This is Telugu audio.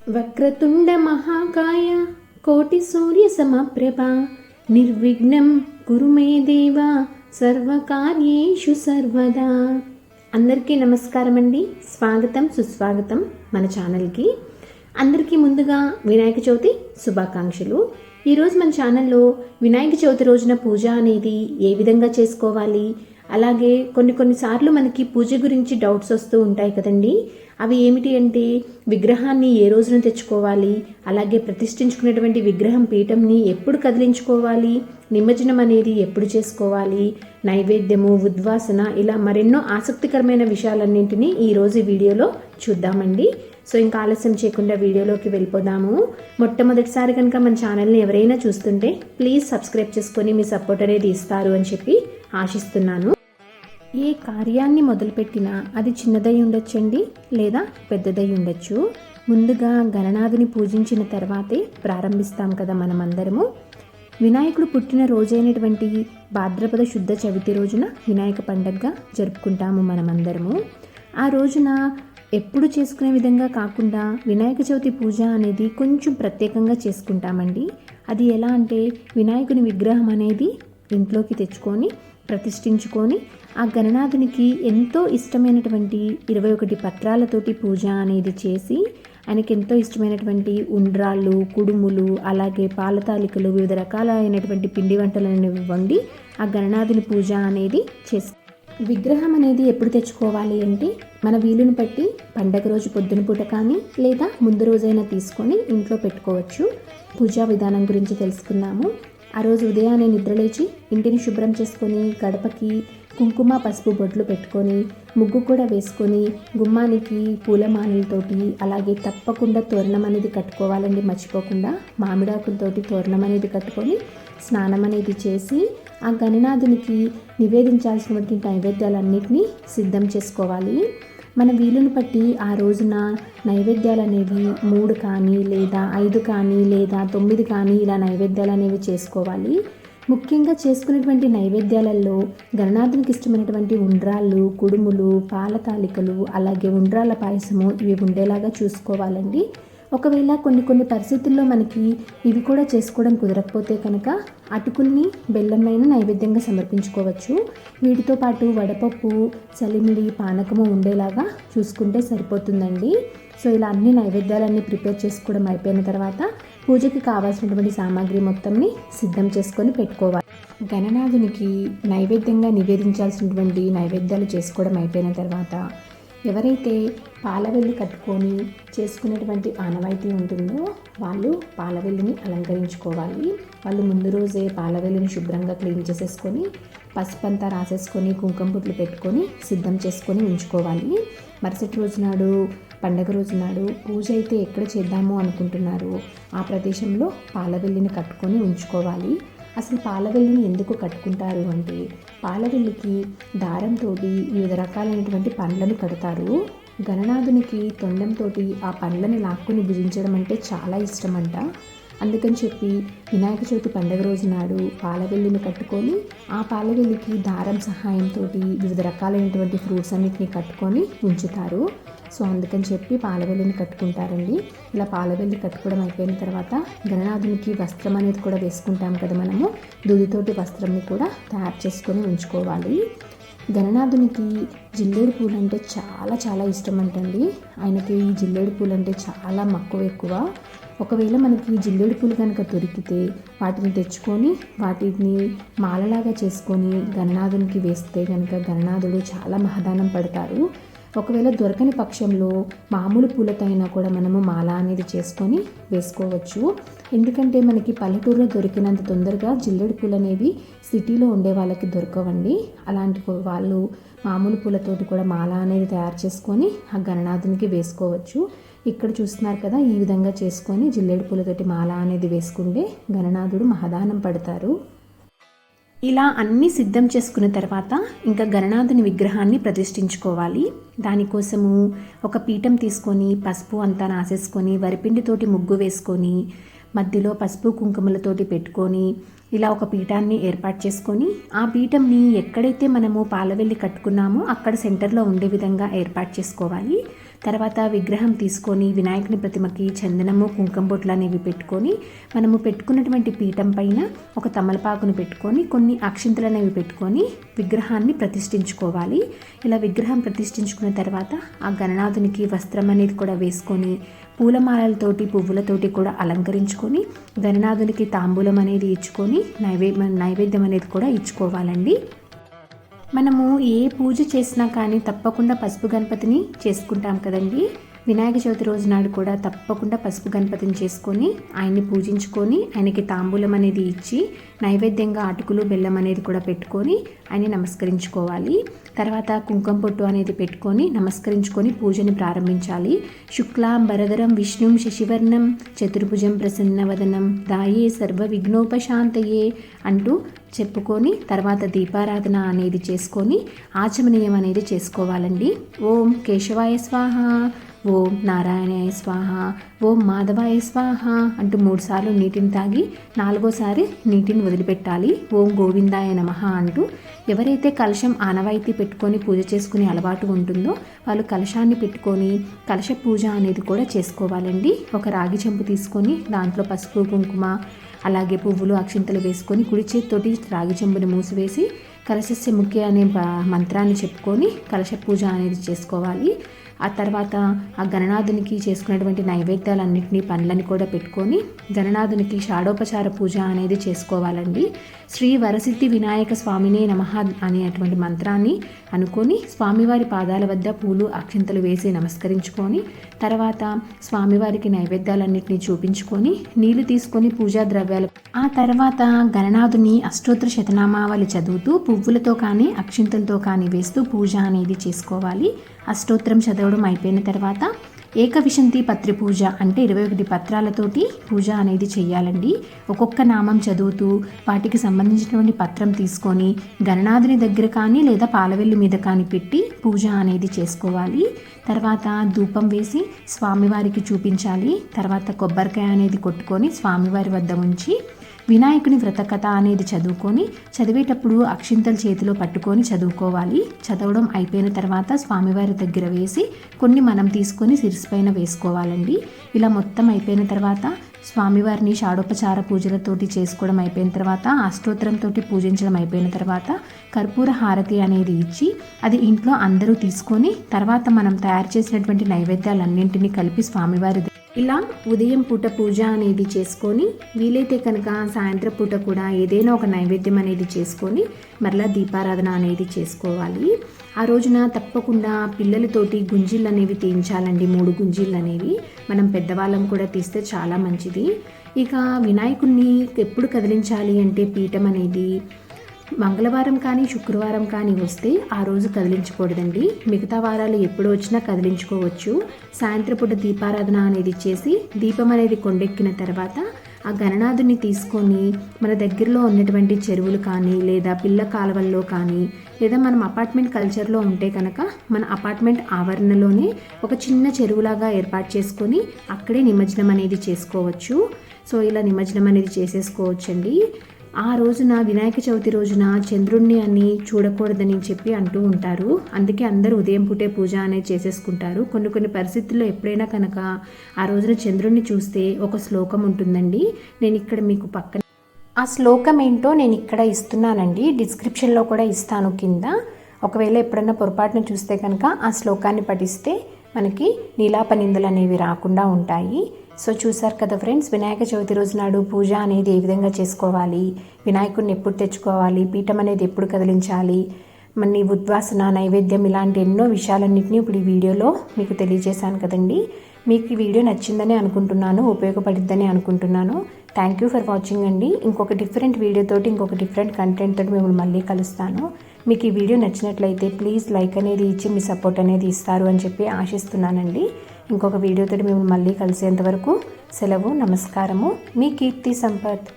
వక్రతుండ మహాకాయ కోటి సూర్య సమప్రభ నిర్విఘ్నం కురు మే దేవ సర్వకార్యేషు సర్వదా. అందరికీ నమస్కారం అండి. స్వాగతం సుస్వాగతం మన ఛానల్కి. అందరికీ ముందుగా వినాయక చవితి శుభాకాంక్షలు. ఈరోజు మన ఛానల్లో వినాయక చవితి రోజున పూజ అనేది ఏ విధంగా చేసుకోవాలి, అలాగే కొన్నిసార్లు మనకి పూజ గురించి డౌట్స్ వస్తూ ఉంటాయి కదండి. అవి ఏమిటి అంటే విగ్రహాన్ని ఏ రోజున తెచ్చుకోవాలి, అలాగే ప్రతిష్ఠించుకునేటువంటి విగ్రహం పీఠంని ఎప్పుడు కదిలించుకోవాలి, నిమజ్జనం అనేది ఎప్పుడు చేసుకోవాలి, నైవేద్యము, ఉద్వాసన, ఇలా మరెన్నో ఆసక్తికరమైన విషయాలన్నింటినీ ఈరోజు ఈ వీడియోలో చూద్దామండి. సో ఇంకా ఆలస్యం చేయకుండా వీడియోలోకి వెళ్ళిపోదాము. మొట్టమొదటిసారి కనుక మన ఛానల్ని ఎవరైనా చూస్తుంటే ప్లీజ్ సబ్స్క్రైబ్ చేసుకొని మీ సపోర్ట్ అనేది ఇస్తారు అని చెప్పి ఆశిస్తున్నాను. ఏ కార్యాన్ని మొదలుపెట్టినా అది చిన్నదై ఉండొచ్చండి, లేదా పెద్దదై ఉండొచ్చు. ముందుగా గణనాథుని పూజించిన తర్వాతే ప్రారంభిస్తాం కదా మనమందరము. వినాయకుడు పుట్టిన రోజైనటువంటి భాద్రపద శుద్ధ చవితి రోజున వినాయక పండగగా జరుపుకుంటాము మనమందరము. ఆ రోజున ఎప్పుడు చేసుకునే విధంగా కాకుండా వినాయక చవితి పూజ అనేది కొంచెం ప్రత్యేకంగా చేసుకుంటామండి. అది ఎలా అంటే వినాయకుని విగ్రహం అనేది ఇంట్లోకి తెచ్చుకొని ప్రతిష్ఠించుకొని ఆ గణనాథునికి ఎంతో ఇష్టమైనటువంటి 21 పత్రాలతోటి పూజ అనేది చేసి ఆయనకి ఎంతో ఇష్టమైనటువంటి ఉండ్రాళ్ళు, కుడుములు, అలాగే పాలతాలికలు, వివిధ రకాలైనటువంటి పిండి వంటలను వండి ఆ గణనాథుని పూజ అనేది చేసి విగ్రహం అనేది ఎప్పుడు తెచ్చుకోవాలి అంటే మన వీలుని బట్టి పండగ రోజు పొద్దున పూట కానీ లేదా ముందు రోజైనా తీసుకొని ఇంట్లో పెట్టుకోవచ్చు. పూజా విధానం గురించి తెలుసుకుందాము. ఆ రోజు ఉదయాన్నే నిద్రలేచి ఇంటిని శుభ్రం చేసుకొని గడపకి కుంకుమ పసుపు బొట్లు పెట్టుకొని ముగ్గు కూడా వేసుకొని గుమ్మానికి పూలమాలలతోటి అలాగే తప్పకుండా తోరణం అనేది కట్టుకోవాలండి. మర్చిపోకుండా మామిడాకులతోటి తోరణం అనేది కట్టుకొని స్నానం అనేది చేసి ఆ గణనాథునికి నివేదించాల్సినటువంటి నైవేద్యాలన్నింటినీ సిద్ధం చేసుకోవాలి. మన వీలుని బట్టి ఆ రోజున నైవేద్యాలు అనేవి 3 కానీ లేదా 5 కానీ లేదా 9 కానీ ఇలా నైవేద్యాలు అనేవి చేసుకోవాలి. ముఖ్యంగా చేసుకునేటువంటి నైవేద్యాలలో గణనాథునికి ఇష్టమైనటువంటి ఉండ్రాళ్ళు, కుడుములు, పాలతాలికలు, అలాగే ఉండ్రాళ్ళ పాయసము ఇవి ఉండేలాగా చూసుకోవాలండి. ఒకవేళ కొన్ని పరిస్థితుల్లో మనకి ఇవి కూడా చేసుకోవడం కుదరకపోతే కనుక అటుకుల్ని బెల్లంపైన నైవేద్యంగా సమర్పించుకోవచ్చు. వీటితో పాటు వడపప్పు, చలిమిడి, పానకము ఉండేలాగా చూసుకుంటే సరిపోతుందండి. సో ఇలా అన్ని నైవేద్యాలన్నీ ప్రిపేర్ చేసుకోవడం అయిపోయిన తర్వాత పూజకి కావాల్సినటువంటి సామాగ్రి మొత్తంని సిద్ధం చేసుకొని పెట్టుకోవాలి. గణనాథునికి నైవేద్యంగా నివేదించాల్సినటువంటి నైవేద్యాలు చేసుకోవడం అయిపోయిన తర్వాత ఎవరైతే పాలవెల్లి కట్టుకొని చేసుకునేటువంటి ఆనవాయితీ ఉంటుందో వాళ్ళు పాలవెల్లిని అలంకరించుకోవాలి. వాళ్ళు ముందు రోజే పాలవెల్లిని శుభ్రంగా క్లీన్ చేసేసుకొని పసుపు అంతా రాసేసుకొని కుంకుమ బొట్లు పెట్టుకొని సిద్ధం చేసుకొని ఉంచుకోవాలి. మరుసటి రోజు నాడు పండగ రోజు నాడు పూజ అయితే ఎక్కడ చేద్దాము అనుకుంటున్నారు ఆ ప్రదేశంలో పాలవెల్లిని కట్టుకొని ఉంచుకోవాలి. అసలు పాలవెల్లిని ఎందుకు కట్టుకుంటారు అంటే పాలవెల్లికి దారంతో వివిధ రకాలైనటువంటి పండ్లను కడతారు. గణనాథునికి తొండంతో ఆ పండ్లని లాక్కుని భుజించడం అంటే చాలా ఇష్టమంట. అందుకని చెప్పి వినాయక చవితి పండుగ రోజు నాడు పాలవెల్లిని కట్టుకొని ఆ పాలవెల్లికి దారం సహాయంతో వివిధ రకాలైనటువంటి ఫ్రూట్స్ అన్నిటిని కట్టుకొని ఉంచుతారు. సో అందుకని చెప్పి పాలవెల్లిని కట్టుకుంటారండి. ఇలా పాలవెల్లి కట్టుకోవడం అయిపోయిన తర్వాత గణనాథునికి వస్త్రం అనేది కూడా వేసుకుంటాం కదా మనము. దూదితోటి వస్త్రంని కూడా తయారు చేసుకొని ఉంచుకోవాలి. గణనాథునికి జిల్లేడు పూలు అంటే చాలా ఇష్టం అంటండి. ఆయనకి ఈ జిల్లేడు పూలు అంటే చాలా మక్కువ ఎక్కువ. ఒకవేళ మనకి జిల్లేడు పూలు కనుక దొరికితే వాటిని తెచ్చుకొని వాటిని మాలలాగా చేసుకొని గణనాథునికి వేస్తే కనుక గణనాథుడు చాలా మహదానం పడతారు. ఒకవేళ దొరకని పక్షంలో మామూలు పూలతో అయినా కూడా మనము మాల అనేది చేసుకొని వేసుకోవచ్చు. ఎందుకంటే మనకి పల్లెటూరులో దొరికినంత తొందరగా జిల్లేడు పూలు అనేవి సిటీలో ఉండే వాళ్ళకి దొరకవండి. అలాంటి వాళ్ళు మామూలు పూలతోటి కూడా మాల అనేది తయారు చేసుకొని ఆ గణనాథునికి వేసుకోవచ్చు. ఇక్కడ చూస్తున్నారు కదా, ఈ విధంగా చేసుకొని జిల్లేడు పూలతోటి మాల అనేది వేసుకుంటే గణనాథుడు మహదానం పడతారు. ఇలా అన్నీ సిద్ధం చేసుకున్న తర్వాత ఇంకా గణనాథుని విగ్రహాన్ని ప్రతిష్ఠించుకోవాలి. దానికోసము ఒక పీఠం తీసుకొని పసుపు అంతా రాసేసుకొని వరిపిండితోటి ముగ్గు వేసుకొని మధ్యలో పసుపు కుంకుమలతోటి పెట్టుకొని ఇలా ఒక పీఠాన్ని ఏర్పాటు చేసుకొని ఆ పీఠంని ఎక్కడైతే మనము పాలవెల్లి కట్టుకున్నామో అక్కడ సెంటర్లో ఉండే విధంగా ఏర్పాటు చేసుకోవాలి. తర్వాత విగ్రహం తీసుకొని వినాయకుని ప్రతిమకి చందనము కుంకుమ బొట్లు అనేవి పెట్టుకొని మనము పెట్టుకున్నటువంటి పీఠం పైన ఒక తమలపాకును పెట్టుకొని కొన్ని అక్షింతలు అనేవి పెట్టుకొని విగ్రహాన్ని ప్రతిష్ఠించుకోవాలి. ఇలా విగ్రహం ప్రతిష్ఠించుకున్న తర్వాత ఆ గణనాథునికి వస్త్రం అనేది కూడా వేసుకొని పూలమాలలతోటి పువ్వులతోటి కూడా అలంకరించుకొని గణనాథునికి తాంబూలం అనేది ఇచ్చుకొని నైవేద్యం అనేది కూడా ఇచ్చుకోవాలండి. మనము ఏ పూజ చేసినా కానీ తప్పకుండా పసుపు గణపతిని చేసుకుంటాం కదండి. వినాయక చవితి రోజు నాడు కూడా తప్పకుండా పసుపు గణపతిని చేసుకొని ఆయన్ని పూజించుకొని ఆయనకి తాంబూలం అనేది ఇచ్చి నైవేద్యంగా అటుకులు బెల్లం అనేది కూడా పెట్టుకొని ఆయన్ని నమస్కరించుకోవాలి. తర్వాత కుంకుమ పొట్టు అనేది పెట్టుకొని నమస్కరించుకొని పూజని ప్రారంభించాలి. శుక్లాం వరదరం విష్ణుం శశివర్ణం చతుర్భుజం ప్రసన్నవదనం దాయే సర్వ విఘ్నోపశాంతయే అంటూ చెప్పుకొని తర్వాత దీపారాధన అనేది చేసుకొని ఆచమనీయం అనేది చేసుకోవాలండి. ఓం కేశవాయ స్వాహ, ఓం నారాయణాయ స్వాహ, ఓం మాధవాయ స్వాహ అంటూ 3 సార్లు నీటిని తాగి 4వసారి నీటిని వదిలిపెట్టాలి. ఓం గోవిందాయ నమః అంటూ ఎవరైతే కలశం ఆనవాయితీ పెట్టుకొని పూజ చేసుకునే అలవాటు ఉంటుందో వాళ్ళు కలశాన్ని పెట్టుకొని కలశ పూజ అనేది కూడా చేసుకోవాలండి. ఒక రాగి చెంబు తీసుకొని దాంట్లో పసుపు కుంకుమ అలాగే పువ్వులు అక్షింతలు వేసుకొని కుడి చేతితోటి రాగి చెంబుని మూసివేసి కలశస్య ముఖ్య అనే మంత్రాన్ని చెప్పుకొని కలశ పూజ అనేది చేసుకోవాలి. ఆ తర్వాత ఆ గణనాథునికి చేసుకునేటువంటి నైవేద్యాలన్నింటినీ పండ్లని కూడా పెట్టుకొని గణనాథునికి షాడోపచార పూజ అనేది చేసుకోవాలండి. శ్రీ వరసిద్ధి వినాయక స్వామినే నమః అనేటువంటి మంత్రాన్ని అనుకొని స్వామివారి పాదాల వద్ద పూలు అక్షింతలు వేసి నమస్కరించుకొని తర్వాత స్వామివారికి నైవేద్యాలన్నింటినీ చూపించుకొని నీళ్లు తీసుకొని పూజా ద్రవ్యాలు ఆ తర్వాత గణనాథుని అష్టోత్తర శతనామావళి చదువుతూ పువ్వులతో కానీ అక్షింతలతో కానీ వేస్తూ పూజ అనేది చేసుకోవాలి. అష్టోత్తరం చదవడం అయిపోయిన తర్వాత ఏకవిశంతి పత్రి పూజ అంటే 21 పత్రాలతోటి పూజ అనేది చేయాలండి. ఒక్కొక్క నామం చదువుతూ వాటికి సంబంధించినటువంటి పత్రం తీసుకొని గణనాథుని దగ్గర కానీ లేదా పాలవెల్లి మీద కానీ పెట్టి పూజ అనేది చేసుకోవాలి. తర్వాత ధూపం వేసి స్వామివారికి చూపించాలి. తర్వాత కొబ్బరికాయ అనేది కొట్టుకొని స్వామివారి వద్ద ఉంచి వినాయకుని వ్రతకథ అనేది చదువుకొని చదివేటప్పుడు అక్షింతలు చేతిలో పట్టుకొని చదువుకోవాలి. చదవడం అయిపోయిన తర్వాత స్వామివారి దగ్గర వేసి కొన్ని మనం తీసుకొని శిరస్సుపైన వేసుకోవాలండి. ఇలా మొత్తం అయిపోయిన తర్వాత స్వామివారిని షాడోపచార పూజలతోటి చేసుకోవడం అయిపోయిన తర్వాత అష్టోత్తరంతో పూజించడం అయిపోయిన తర్వాత కర్పూర హారతి అనేది ఇచ్చి అది ఇంట్లో అందరూ తీసుకొని తర్వాత మనం తయారు చేసినటువంటి నైవేద్యాలన్నింటినీ కలిపి స్వామివారి ఇలా ఉదయం పూట పూజ అనేది చేసుకొని వీలైతే కనుక సాయంత్రం పూట కూడా ఏదైనా ఒక నైవేద్యం అనేది చేసుకొని మరలా దీపారాధన అనేది చేసుకోవాలి. ఆ రోజున తప్పకుండా పిల్లలతోటి గుంజీళ్ళు అనేవి తీయించాలండి. 3 గుంజీళ్ళు అనేవి మనం పెద్దవాళ్ళం కూడా తీస్తే చాలా మంచిది. ఇక వినాయకుడిని ఎప్పుడు కదిలించాలి అంటే పీఠం అనేది మంగళవారం కానీ శుక్రవారం కానీ వస్తే ఆ రోజు కదిలించకూడదండి. మిగతా వారాలు ఎప్పుడు వచ్చినా కదిలించుకోవచ్చు. సాయంత్రం పూట దీపారాధన అనేది చేసి దీపం అనేది కొండెక్కిన తర్వాత ఆ గణనాథుని తీసుకొని మన దగ్గరలో ఉన్నటువంటి చెరువులు కానీ లేదా పిల్ల కాలువల్లో కానీ లేదా మనం అపార్ట్మెంట్ కల్చర్లో ఉంటే కనుక మన అపార్ట్మెంట్ ఆవరణలోనే ఒక చిన్న చెరువులాగా ఏర్పాటు చేసుకొని అక్కడే నిమజ్జనం అనేది చేసుకోవచ్చు. సో ఇలా నిమజ్జనం అనేది చేసేసుకోవచ్చండి. ఆ రోజున వినాయక చవితి రోజున చంద్రుణ్ణి అని చూడకూడదని చెప్పి అంటూ ఉంటారు. అందుకే అందరూ ఉదయం పూటే పూజ అనేది చేసేసుకుంటారు. కొన్ని పరిస్థితుల్లో ఎప్పుడైనా కనుక ఆ రోజున చంద్రుణ్ణి చూస్తే ఒక శ్లోకం ఉంటుందండి. నేను ఇక్కడ మీకు పక్కన ఆ శ్లోకం ఏంటో నేను ఇక్కడ ఇస్తున్నానండి. డిస్క్రిప్షన్లో కూడా ఇస్తాను కింద. ఒకవేళ ఎప్పుడన్నా పొరపాటున చూస్తే కనుక ఆ శ్లోకాన్ని పఠిస్తే మనకి నీలాప నిందలు అనేవి రాకుండా ఉంటాయి. సో చూసారు కదా ఫ్రెండ్స్, వినాయక చవితి రోజు నాడు పూజ అనేది ఏ విధంగా చేసుకోవాలి, వినాయకుడిని ఎప్పుడు తెచ్చుకోవాలి, పీఠం అనేది ఎప్పుడు కదిలించాలి, మన ఉద్వాసన నైవేద్యం ఇలాంటి ఎన్నో విషయాలన్నింటినీ ఇప్పుడు ఈ వీడియోలో మీకు తెలియజేశాను కదండి. మీకు ఈ వీడియో నచ్చిందని అనుకుంటున్నాను, ఉపయోగపడిద్దని అనుకుంటున్నాను. థ్యాంక్ యూ ఫర్ వాచింగ్ అండి. ఇంకొక డిఫరెంట్ వీడియోతోటి ఇంకొక డిఫరెంట్ కంటెంట్ తోటి మిమ్మల్ని మళ్ళీ కలుస్తాను. మీకు ఈ వీడియో నచ్చినట్లయితే ప్లీజ్ లైక్ అనేది ఇచ్చి మీ సపోర్ట్ అనేది ఇస్తారు అని చెప్పి ఆశిస్తున్నానండి. ఇంకొక వీడియోతో మిమ్మల్ని మళ్ళీ కలిసేంత వరకు సెలవు. నమస్కారము. మీ కీర్తి సంపత్.